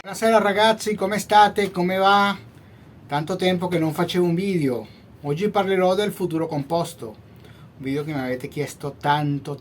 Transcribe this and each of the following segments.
Buonasera ragazzi, come state? Come va? Tanto tempo che non facevo un video. Oggi parlerò del futuro composto, un video che mi avete chiesto tanto,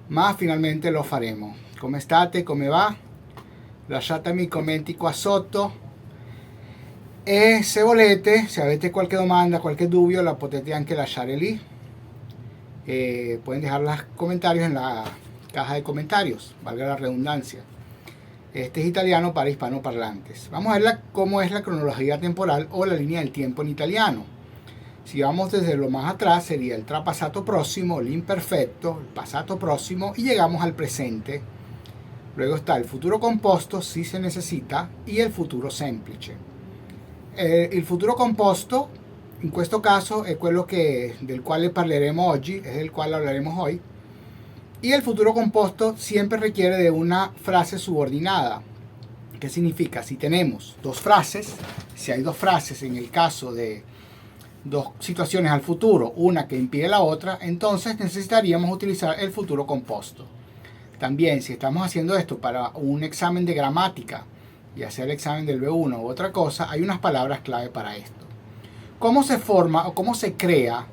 ma finalmente lo faremo. Come state? Come va? Lasciatemi i commenti qua sotto e se volete, se avete qualche domanda, qualche dubbio, la potete anche lasciare lì. Pueden dejar los comentarios en la caja de comentarios, valga la redundancia. Este es italiano para hispanoparlantes. Vamos a ver cómo es la cronología temporal o la línea del tiempo en italiano. Si vamos desde lo más atrás sería el trapassato próximo, el imperfecto, el passato próximo y llegamos al presente. Luego está el futuro composto si se necesita y el futuro semplice. Il futuro composto in questo caso è quello del quale parleremo oggi, es del cual hablaremos hoy. Y el futuro composto siempre requiere de una frase subordinada. ¿Qué significa? Si tenemos dos frases, si hay dos frases en el caso de dos situaciones al futuro, una que impide la otra, entonces necesitaríamos utilizar el futuro composto. También si estamos haciendo esto para un examen de gramática, ya sea el examen del B1 u otra cosa, hay unas palabras clave para esto. ¿Cómo se forma o cómo se crea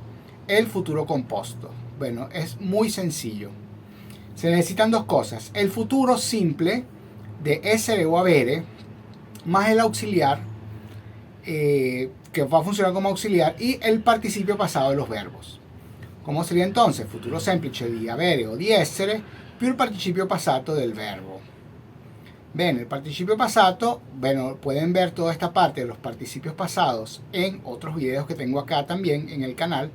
el futuro composto? Bueno, es muy sencillo. Se necesitan dos cosas: el futuro simple de essere o avere más el auxiliar que va a funcionar como auxiliar y el participio pasado de los verbos. ¿Cómo sería entonces? Futuro semplice di avere o di essere più il participio passato del verbo. Bien, el participio pasado, bueno, pueden ver toda esta parte de los participios pasados en otros videos que tengo acá también en el canal.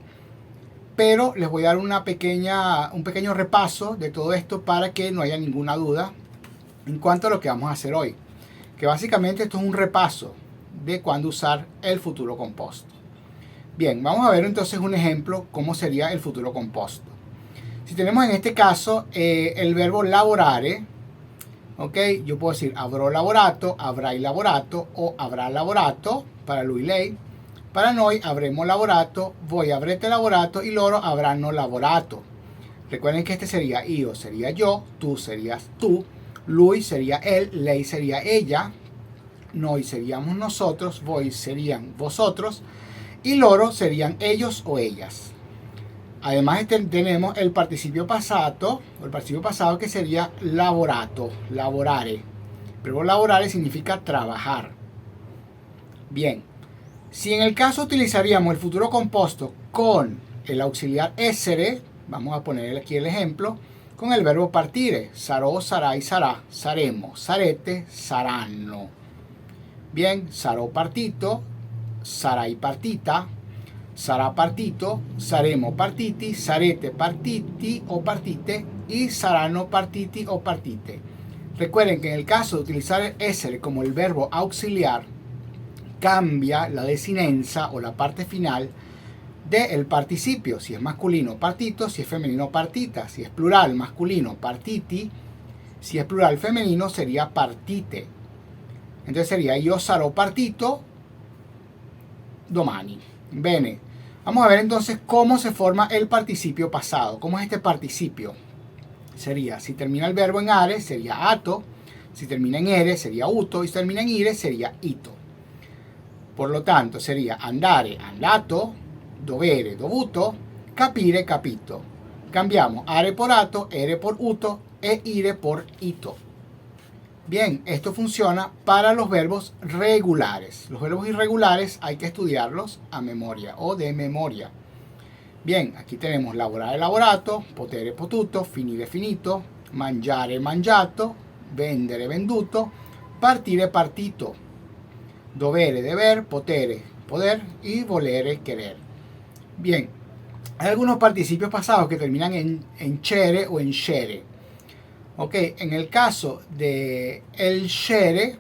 Pero les voy a dar un pequeño repaso de todo esto para que no haya ninguna duda en cuanto a lo que vamos a hacer hoy. Que básicamente esto es un repaso de cuándo usar el futuro composto. Bien, vamos a ver entonces un ejemplo cómo sería el futuro composto. Si tenemos en este caso el verbo lavorare, ok, yo puedo decir avrò lavorato, avrai lavorato o avrà lavorato para lui lei. Para noi avremo lavorato, voi avrete lavorato y loro avranno lavorato. Recuerden que este sería io, sería yo, tú serías tú, lui sería él, lei sería ella, noi seríamos nosotros, voi serían vosotros y loro serían ellos o ellas. Además tenemos el participio pasado, que sería lavorato, lavorare. El verbo lavorare significa trabajar. Bien. Si en el caso utilizaríamos el futuro composto con el auxiliar essere, vamos a poner aquí el ejemplo, con el verbo partire, sarò, sarai, sarà, saremo, sarete, saranno. Bien, sarò partito, sarai partita, sarà partito, saremo partiti, sarete partiti o partite y saranno partiti o partite. Recuerden que en el caso de utilizar el essere como el verbo auxiliar, cambia la desinenza o la parte final del participio. Si es masculino, partito; si es femenino, partita; si es plural masculino, partiti; si es plural femenino, sería partite. Entonces sería io sarò partito domani. Bene, vamos a ver entonces cómo se forma el participio pasado. ¿Cómo es este participio? Sería, si termina el verbo en are, sería ato; si termina en ere, sería uto; y si termina en ire, sería ito. Por lo tanto, sería andare, andato; dovere, dovuto; capire, capito. Cambiamos are por ato, ere por uto e ire por ito. Bien, esto funciona para los verbos regulares. Los verbos irregulares hay que estudiarlos a memoria o de memoria. Bien, aquí tenemos lavorare, lavorato; potere, potuto; finire, finito; mangiare, mangiato; vendere, venduto; partire, partito; dovere, deber; potere, poder; y volere, querer. Bien, hay algunos participios pasados que terminan en chere o en shere. Ok, en el caso de el shere,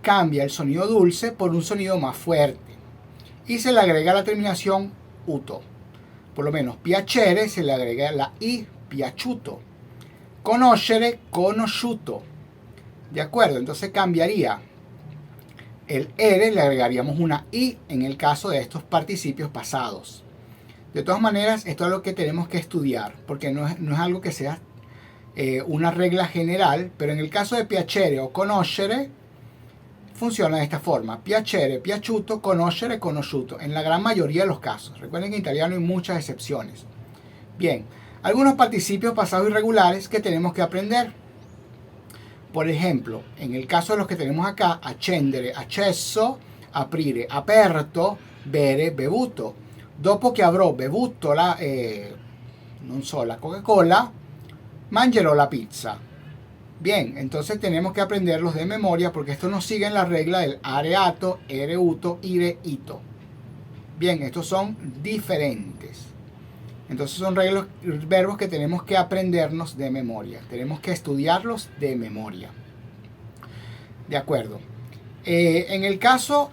cambia el sonido dulce por un sonido más fuerte y se le agrega la terminación uto. Por lo menos piacere se le agrega la i, piaciuto. Conoscere, conosciuto. De acuerdo, entonces cambiaría el ere, le agregaríamos una i en el caso de estos participios pasados. De todas maneras, esto es lo que tenemos que estudiar, porque no es algo que sea una regla general, pero en el caso de piacere o conoscere, funciona de esta forma: piacere, piaciuto, conoscere, conosciuto, en la gran mayoría de los casos. Recuerden que en italiano hay muchas excepciones. Bien, algunos participios pasados irregulares que tenemos que aprender. Por ejemplo, en el caso de los que tenemos acá: accendere, accesso, aprire, aperto, bere, bevuto. Dopo che avrò bevuto la Coca-Cola, mangerò la pizza. Bien, entonces tenemos que aprenderlos de memoria porque esto nos sigue en la regla del areato, ereuto, ire, ito. Bien, estos son diferentes. Entonces son verbos que tenemos que aprendernos de memoria. Tenemos que estudiarlos de memoria. De acuerdo. En el caso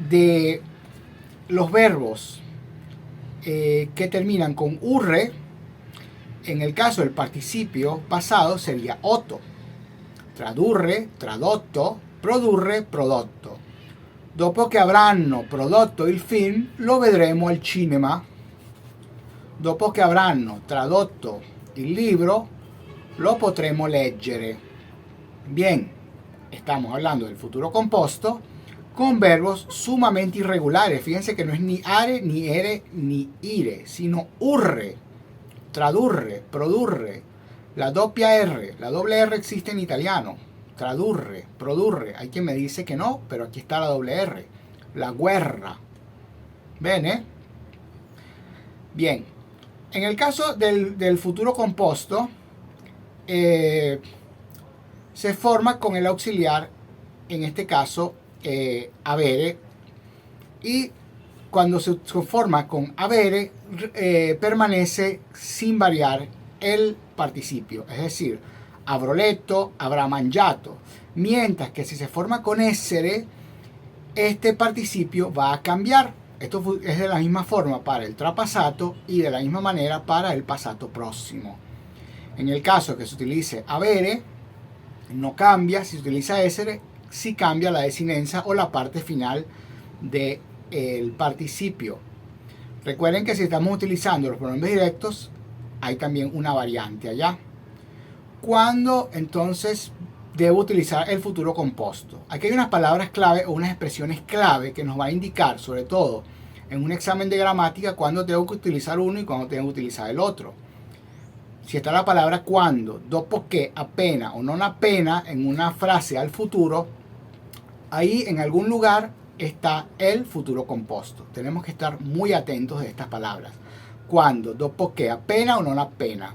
de los verbos que terminan con urre, en el caso del participio pasado sería otto. Tradurre, tradotto, produrre, prodotto. Dopo che avranno prodotto il film, lo vedremo al cinema. Dopo che avranno tradotto il libro, lo potremo leggere. Bien, estamos hablando del futuro composto con verbos sumamente irregulares. Fíjense que no es ni are, ni ere, ni ire, sino urre, tradurre, produrre. La doppia R, la doble R existe en italiano. Tradurre, produrre. Hay quien me dice que no, pero aquí está la doble R. La guerra. ¿Ven, Bien. En el caso del futuro composto, se forma con el auxiliar, en este caso, avere. Y cuando se forma con avere, permanece sin variar el participio, es decir, avrò letto, avrà mangiato, mientras que si se forma con essere, este participio va a cambiar. Esto es de la misma forma para el trapasato y de la misma manera para el passato próximo. En el caso que se utilice avere, no cambia. Si se utiliza essere, sí cambia la desinencia o la parte final del participio. Recuerden que si estamos utilizando los pronombres directos, hay también una variante allá. ¿Cuándo entonces debo utilizar el futuro compuesto? Aquí hay unas palabras clave o unas expresiones clave que nos va a indicar, sobre todo en un examen de gramática, cuándo tengo que utilizar uno y cuándo tengo que utilizar el otro. Si está la palabra cuando, dopo che, appena o non appena en una frase al futuro, ahí en algún lugar está el futuro compuesto. Tenemos que estar muy atentos de estas palabras. Cuando, dopo che, appena o non appena.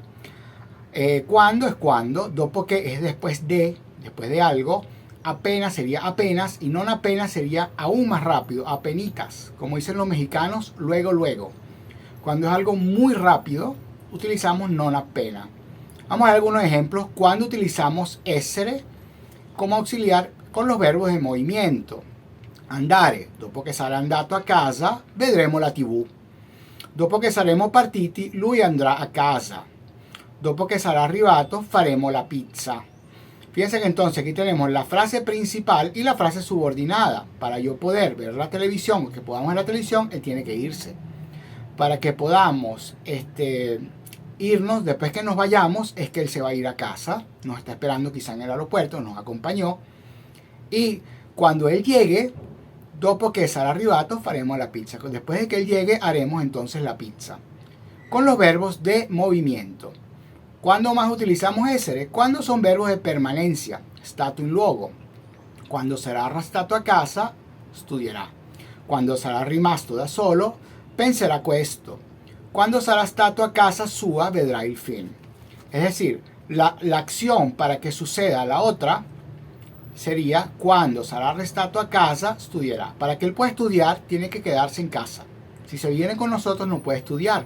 Cuando es cuando, dopo che es después de algo, apenas sería apenas y non apenas sería aún más rápido, apenitas, como dicen los mexicanos, luego, luego. Cuando es algo muy rápido, utilizamos non appena. Vamos a ver algunos ejemplos cuando utilizamos essere como auxiliar con los verbos de movimiento. Andare, dopo che sarà andato a casa, vedremo la TV. Dopo che saremo partiti, lui andrà a casa. Dopo che sarà arrivato, faremo la pizza. Fíjense que entonces aquí tenemos la frase principal y la frase subordinada. Para yo poder ver la televisión, que podamos ver la televisión, él tiene que irse. Para que podamos irnos, después que nos vayamos, es que él se va a ir a casa. Nos está esperando quizá en el aeropuerto, nos acompañó. Y cuando él llegue, dopo che sarà arrivato, faremo la pizza. Después de que él llegue, haremos entonces la pizza. Con los verbos de movimiento. ¿Cuándo más utilizamos essere? Cuando son verbos de permanencia, stato in luogo. Quando sarà stato a casa, studierà. Quando sarà rimasto da solo, penserà questo. Quando sarà stato a casa sua, vedrà il film. Es decir, la acción para que suceda la otra sería cuando sarà restato a casa, studierà. Para que él pueda estudiar, tiene que quedarse en casa. Si se viene con nosotros, no puede estudiar.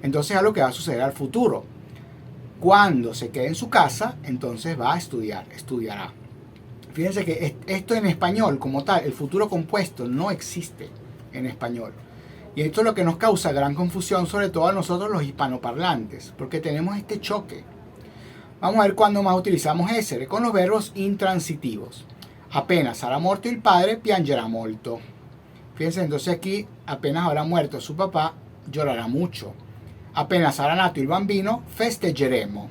Entonces es lo que va a suceder al futuro. Cuando se quede en su casa, entonces va a estudiar, estudiará. Fíjense que esto en español, como tal, el futuro compuesto no existe en español. Y esto es lo que nos causa gran confusión, sobre todo a nosotros los hispanoparlantes, porque tenemos este choque. Vamos a ver cuándo más utilizamos essere, con los verbos intransitivos. Apenas sarà morto il padre, piangerà molto. Fíjense, entonces aquí, apenas habrá muerto su papá, llorará mucho. Apenas sarà nato il bambino, festeggeremo.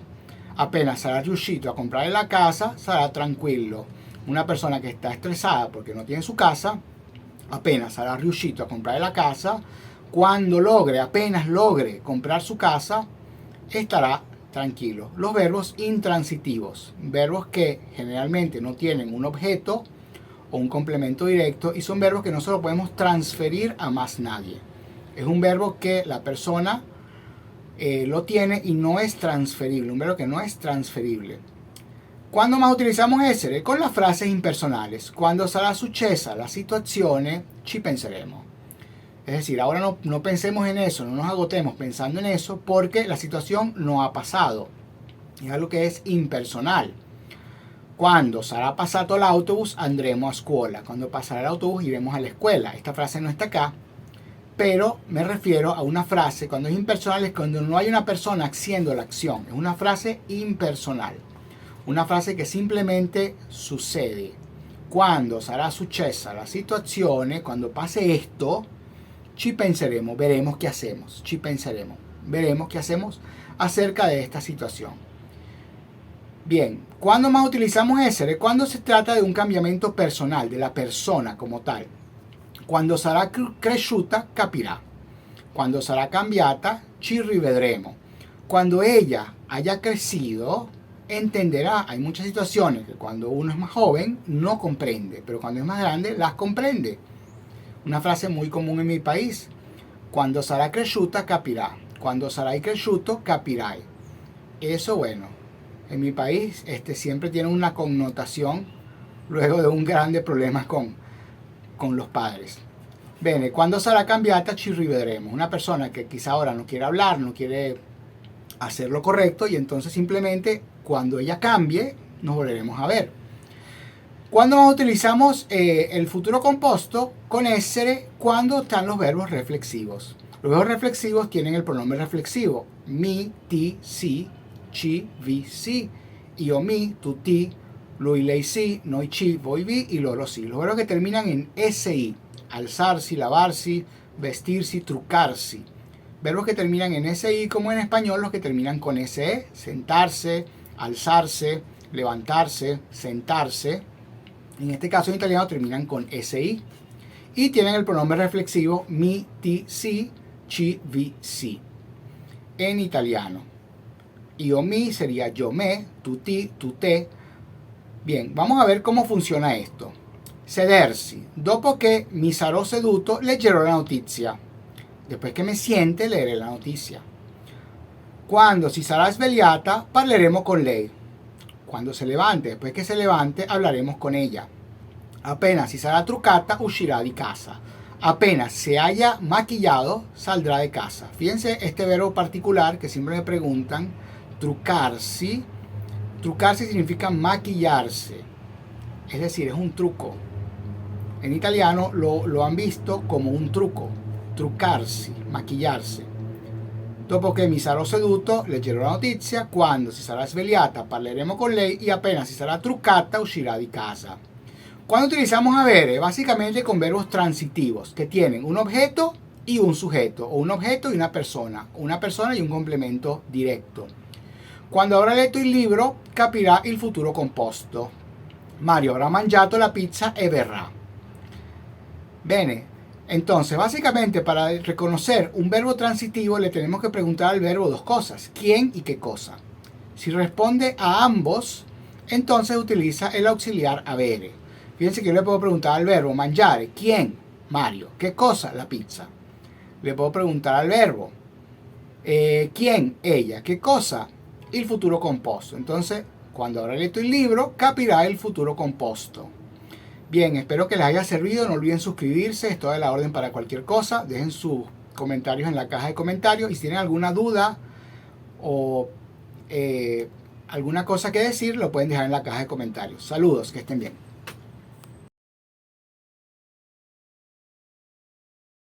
Apenas sarà riuscito a comprare la casa, sarà tranquillo. Una persona que está estresada porque no tiene su casa, apenas sarà riuscito a comprare la casa, cuando logre, apenas logre comprar su casa, estará tranquilo. Los verbos intransitivos, verbos que generalmente no tienen un objeto o un complemento directo y son verbos que no se lo podemos transferir a más nadie. Es un verbo que la persona lo tiene y no es transferible, un verbo que no es transferible. Quando más utilizamos essere? Con las frases impersonales. Cuando sarà successa la situazione, ci penseremo. Es decir, ahora no pensemos en eso, no nos agotemos pensando en eso porque la situación no ha pasado. Es algo que es impersonal. Cuando sarà passato l'autobus andremo a scuola. Cuando pasará el autobús iremos a la escuela. Esta frase no está acá, pero me refiero a una frase, cuando es impersonal es cuando no hay una persona haciendo la acción. Es una frase impersonal. Una frase que simplemente sucede. Quando sarà successa la situazione, cuando pase esto, ci penseremo, veremos qué hacemos. Ci penseremo, veremos qué hacemos acerca de esta situación. Bien, ¿cuándo más utilizamos essere? Cuando se trata de un cambiamiento personal, de la persona como tal. Quando sarà cresciuta, capirà. Quando sarà cambiata, ci rivedremo. Cuando ella haya crecido, entenderá. Hay muchas situaciones que cuando uno es más joven no comprende, pero cuando es más grande las comprende. Una frase muy común en mi país. Quando sarà cresciuta, capirà. Quando sarai cresciuto, capirai. Eso, bueno, en mi país siempre tiene una connotación luego de un grande problema con los padres. Bene, quando sarà cambiata ci rivedremo. Una persona que quizá ahora no quiere hablar, no quiere hacer lo correcto y entonces simplemente cuando ella cambie nos volveremos a ver. Cuando más utilizamos el futuro composto con essere? Cuando están los verbos reflexivos. Los verbos reflexivos tienen el pronombre reflexivo. Mi, ti, si, ci, vi, si. Io, mi, tu, ti, lui, lei, si, noi, ci, voi, vi y loro, si. Los verbos que terminan en si. Alzarsi, lavarsi, vestirsi, trucarsi. Verbos que terminan en si como en español los que terminan con se. Sentarse, alzarse, levantarse, sentarse. En este caso en italiano terminan con si. Y tienen el pronombre reflexivo mi, ti, si, ci, vi, si. En italiano. Io, mi sería yo, me, tu, ti, tu, te. Bien, vamos a ver cómo funciona esto. Sedersi. Dopo che mi sarò seduto, leggerò la notizia. Después que me siente, leeré la notizia. Quando si sarà svegliata, parleremo con lei. Cuando se levante, después que se levante, hablaremos con ella. Apenas si sarà truccata, uscirà di casa. Apenas se haya maquillado, saldrá de casa. Fíjense este verbo particular que siempre me preguntan, trucarsi. Trucarsi significa maquillarse. Es decir, es un truco. En italiano lo han visto como un truco. Trucarsi, maquillarse. Dopo che mi sarò seduto, leggerò la notizia. Quando si sarà svegliata, parleremo con lei. Y apenas si sarà truccata, uscirá di casa. Cuando utilizamos avere, básicamente con verbos transitivos que tienen un objeto y un sujeto, o un objeto y una persona y un complemento directo. Quando avrà letto il libro, capirà il futuro composto. Mario avrà mangiato la pizza e verrà. Bene, entonces básicamente para reconocer un verbo transitivo le tenemos que preguntar al verbo dos cosas, quién y qué cosa. Si responde a ambos, entonces utiliza el auxiliar avere. Fíjense que yo le puedo preguntar al verbo mangiare, ¿quién? Mario. ¿Qué cosa? La pizza. Le puedo preguntar al verbo, ¿quién? Ella. ¿Qué cosa? El futuro composto. Entonces, cuando habrá leído el libro, capirá el futuro composto. Bien, espero que les haya servido. No olviden suscribirse. Estoy a la orden para cualquier cosa. Dejen sus comentarios en la caja de comentarios. Y si tienen alguna duda o alguna cosa que decir, lo pueden dejar en la caja de comentarios. Saludos, que estén bien.